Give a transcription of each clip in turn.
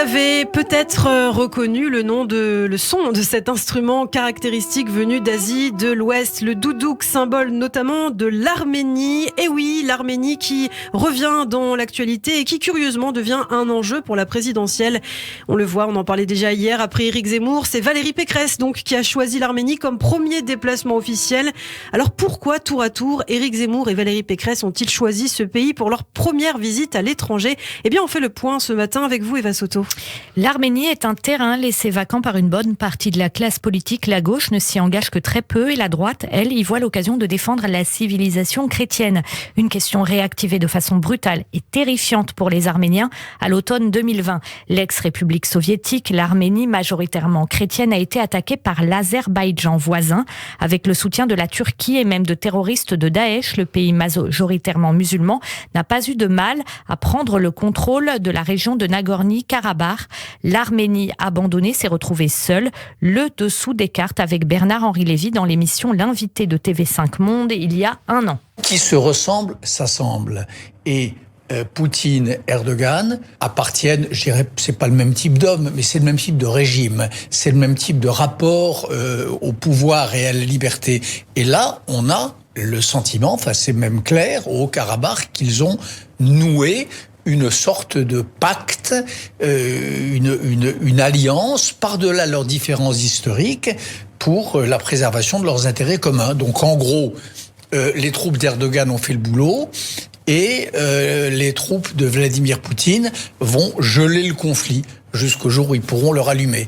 avez peut-être reconnu le son de cet instrument caractéristique venu d'Asie de l'Ouest, le doudouk, symbole notamment de l'Arménie. Et oui, l'Arménie qui revient dans l'actualité et qui curieusement devient un enjeu pour la présidentielle. On le voit, on en parlait déjà hier, après Éric Zemmour, c'est Valérie Pécresse donc qui a choisi l'Arménie comme premier déplacement officiel. Alors pourquoi tour à tour Éric Zemmour et Valérie Pécresse ont-ils choisi ce pays pour leur première visite à l'étranger? Eh bien on fait le point ce matin avec vous, Eva Soto. L'Arménie est un terrain laissé vacant par une bonne partie de la classe politique. La gauche ne s'y engage que très peu et la droite, elle, y voit l'occasion de défendre la civilisation chrétienne. Une question réactivée de façon brutale et terrifiante pour les Arméniens à l'automne 2020. L'ex-république soviétique, l'Arménie majoritairement chrétienne, a été attaquée par l'Azerbaïdjan voisin avec le soutien de la Turquie et même de terroristes de Daesh. Le pays majoritairement musulman n'a pas eu de mal à prendre le contrôle de la région de Nagorno-Karabakh. L'Arménie abandonnée s'est retrouvée seule. Le dessous des cartes avec Bernard-Henri Lévy dans l'émission L'invité de TV5 Monde il y a un an. Qui se ressemble, s'assemble. Et Poutine, Erdogan appartiennent, je dirais, c'est pas le même type d'homme, mais c'est le même type de régime, c'est le même type de rapport au pouvoir et à la liberté. Et là, on a le sentiment, enfin c'est même clair, au Haut-Karabakh, qu'ils ont noué une sorte de pacte, une alliance par-delà leurs différences historiques pour la préservation de leurs intérêts communs. Donc en gros, les troupes d'Erdogan ont fait le boulot et les troupes de Vladimir Poutine vont geler le conflit jusqu'au jour où ils pourront le rallumer.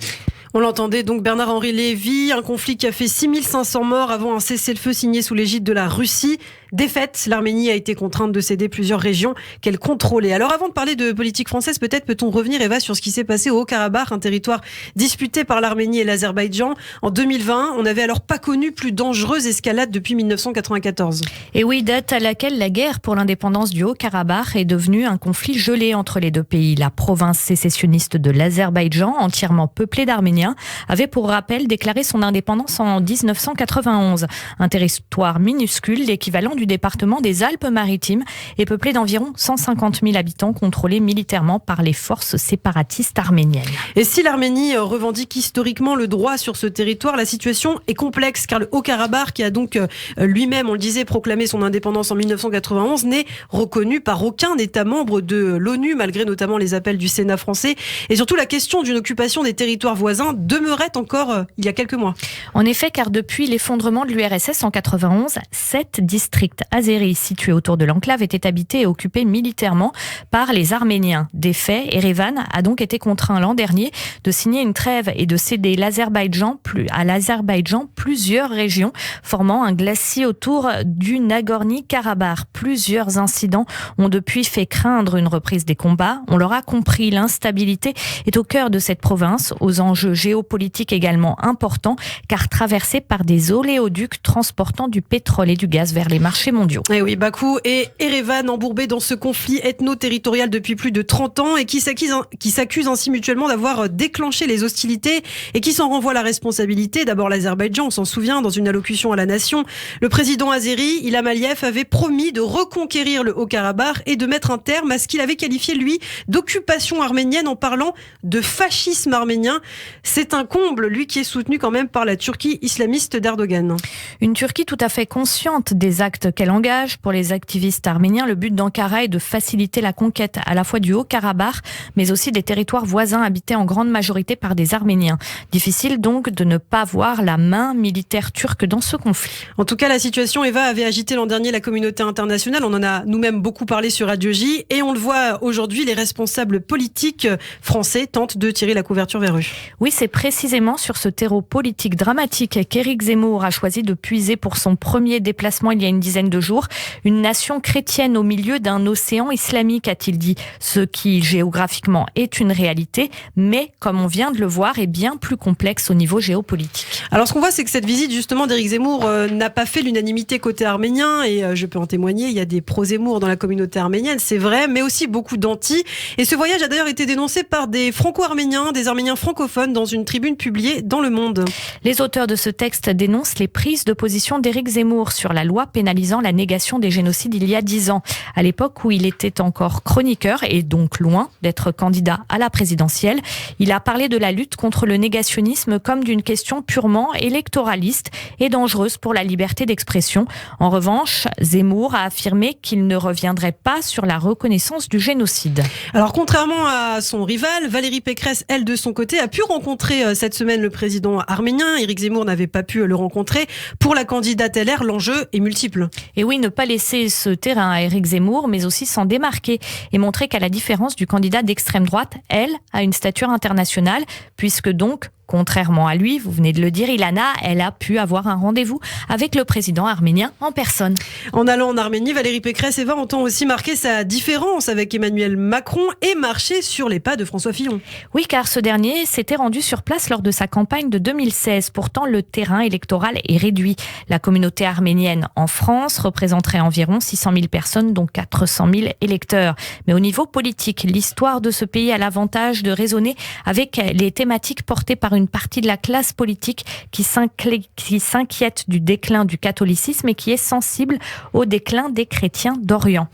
On l'entendait donc, Bernard-Henri Lévy, un conflit qui a fait 6500 morts avant un cessez-le-feu signé sous l'égide de la Russie. Défaite, l'Arménie a été contrainte de céder plusieurs régions qu'elle contrôlait. Alors avant de parler de politique française, peut-être peut-on revenir, Eva, sur ce qui s'est passé au Haut-Karabakh, un territoire disputé par l'Arménie et l'Azerbaïdjan. En 2020, on n'avait alors pas connu plus dangereuse escalade depuis 1994. Et oui, date à laquelle la guerre pour l'indépendance du Haut-Karabakh est devenue un conflit gelé entre les deux pays. La province sécessionniste de l'Azerbaïdjan, entièrement peuplée d'Arméniens, avait pour rappel déclaré son indépendance en 1991. Un territoire minuscule, l'équivalent du département des Alpes-Maritimes, est peuplé d'environ 150 000 habitants contrôlés militairement par les forces séparatistes arméniennes. Et si l'Arménie revendique historiquement le droit sur ce territoire, la situation est complexe car le Haut-Karabakh, qui a donc lui-même, on le disait, proclamé son indépendance en 1991, n'est reconnu par aucun État membre de l'ONU, malgré notamment les appels du Sénat français. Et surtout, la question d'une occupation des territoires voisins demeurait encore il y a quelques mois. En effet, car depuis l'effondrement de l'URSS en 91, 7 districts azéris situés autour de l'enclave étaient habités et occupés militairement par les Arméniens. Des faits, Erevan a donc été contraint l'an dernier de signer une trêve et de céder à l'Azerbaïdjan plusieurs régions, formant un glacis autour du Nagorno-Karabakh. Plusieurs incidents ont depuis fait craindre une reprise des combats. On l'aura compris, l'instabilité est au cœur de cette province, aux enjeux géopolitiques également importants, car traversée par des oléoducs transportant du pétrole et du gaz vers les marchés mondiaux. Et oui, Bakou et Erevan embourbés dans ce conflit ethno-territorial depuis plus de 30 ans et qui s'accusent ainsi mutuellement d'avoir déclenché les hostilités et qui s'en renvoient la responsabilité. D'abord l'Azerbaïdjan, on s'en souvient, dans une allocution à la nation. Le président azéri, Ilham Aliyev, avait promis de reconquérir le Haut-Karabakh et de mettre un terme à ce qu'il avait qualifié, lui, d'occupation arménienne en parlant de fascisme arménien. C'est un comble, lui qui est soutenu quand même par la Turquie islamiste d'Erdogan. Une Turquie tout à fait consciente des actes qu'elle engage. Pour les activistes arméniens, le but d'Ankara est de faciliter la conquête à la fois du Haut-Karabakh, mais aussi des territoires voisins habités en grande majorité par des Arméniens. Difficile donc de ne pas voir la main militaire turque dans ce conflit. En tout cas, la situation, Eva, avait agité l'an dernier la communauté internationale. On en a nous-mêmes beaucoup parlé sur Radio J et on le voit aujourd'hui, les responsables politiques français tentent de tirer la couverture vers eux. Oui, c'est précisément sur ce terreau politique dramatique qu'Éric Zemmour a choisi de puiser pour son premier déplacement il y a une dizaine de jours. Une nation chrétienne au milieu d'un océan islamique, a-t-il dit. Ce qui, géographiquement, est une réalité, mais, comme on vient de le voir, est bien plus complexe au niveau géopolitique. Alors, ce qu'on voit, c'est que cette visite, justement, d'Éric Zemmour n'a pas fait l'unanimité côté arménien, et je peux en témoigner, il y a des pro-Zemmour dans la communauté arménienne, c'est vrai, mais aussi beaucoup d'anti. Et ce voyage a d'ailleurs été dénoncé par des franco-arméniens, des arméniens francophones, dans une tribune publiée dans Le Monde. Les auteurs de ce texte dénoncent les prises de position d'Éric Zemmour sur la loi pénalisant symbolisant la négation des génocides il y a 10 ans, à l'époque où il était encore chroniqueur et donc loin d'être candidat à la présidentielle. Il a parlé de la lutte contre le négationnisme comme d'une question purement électoraliste et dangereuse pour la liberté d'expression. En revanche, Zemmour a affirmé qu'il ne reviendrait pas sur la reconnaissance du génocide. Alors contrairement à son rival, Valérie Pécresse, elle de son côté, a pu rencontrer cette semaine le président arménien. Éric Zemmour n'avait pas pu le rencontrer. Pour la candidate LR, l'enjeu est multiple. Et oui, ne pas laisser ce terrain à Éric Zemmour, mais aussi s'en démarquer et montrer qu'à la différence du candidat d'extrême droite, elle a une stature internationale, puisque donc, contrairement à lui, vous venez de le dire, Ilana, elle a pu avoir un rendez-vous avec le président arménien en personne. En allant en Arménie, Valérie Pécresse entend aussi marquer sa différence avec Emmanuel Macron et marcher sur les pas de François Fillon. Oui, car ce dernier s'était rendu sur place lors de sa campagne de 2016. Pourtant, le terrain électoral est réduit. La communauté arménienne en France représenterait environ 600 000 personnes, dont 400 000 électeurs. Mais au niveau politique, l'histoire de ce pays a l'avantage de résonner avec les thématiques portées par une partie de la classe politique qui s'inquiète du déclin du catholicisme et qui est sensible au déclin des chrétiens d'Orient.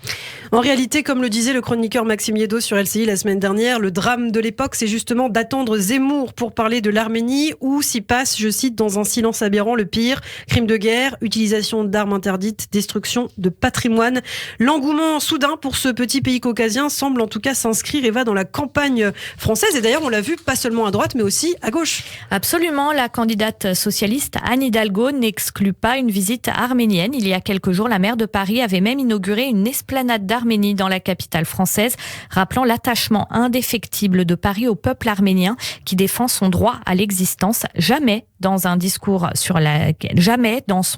En réalité, comme le disait le chroniqueur Maxime Yeddo sur LCI la semaine dernière, le drame de l'époque, c'est justement d'attendre Zemmour pour parler de l'Arménie où s'y passe, je cite, dans un silence aberrant, le pire, crime de guerre, utilisation d'armes interdites, destruction de patrimoine. L'engouement soudain pour ce petit pays caucasien semble en tout cas s'inscrire et va dans la campagne française. Et d'ailleurs, on l'a vu pas seulement à droite, mais aussi à gauche. Absolument, la candidate socialiste Anne Hidalgo n'exclut pas une visite arménienne. Il y a quelques jours, la maire de Paris avait même inauguré une esplanade d'Arménie dans la capitale française, rappelant l'attachement indéfectible de Paris au peuple arménien qui défend son droit à l'existence. Jamais dans son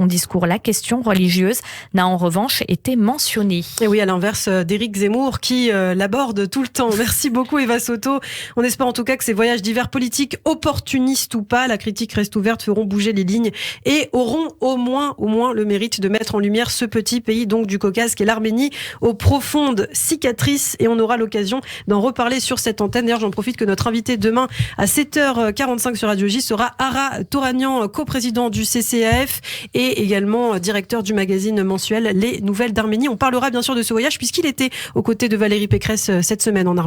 discours, la question religieuse n'a en revanche été mentionnée. Et oui, à l'inverse d'Éric Zemmour qui l'aborde tout le temps. Merci beaucoup Eva Soto. On espère en tout cas que ces voyages divers politiques, opportunistes ou pas, la critique reste ouverte, feront bouger les lignes et auront au moins le mérite de mettre en lumière ce petit pays donc du Caucase qu'est l'Arménie, aux profondes cicatrices, et on aura l'occasion d'en reparler sur cette antenne. D'ailleurs, j'en profite que notre invité demain à 7h45 sur Radio J sera Ara Toranian, coprésident du CCAF et également directeur du magazine mensuel Les Nouvelles d'Arménie. On parlera bien sûr de ce voyage puisqu'il était aux côtés de Valérie Pécresse cette semaine en Arménie.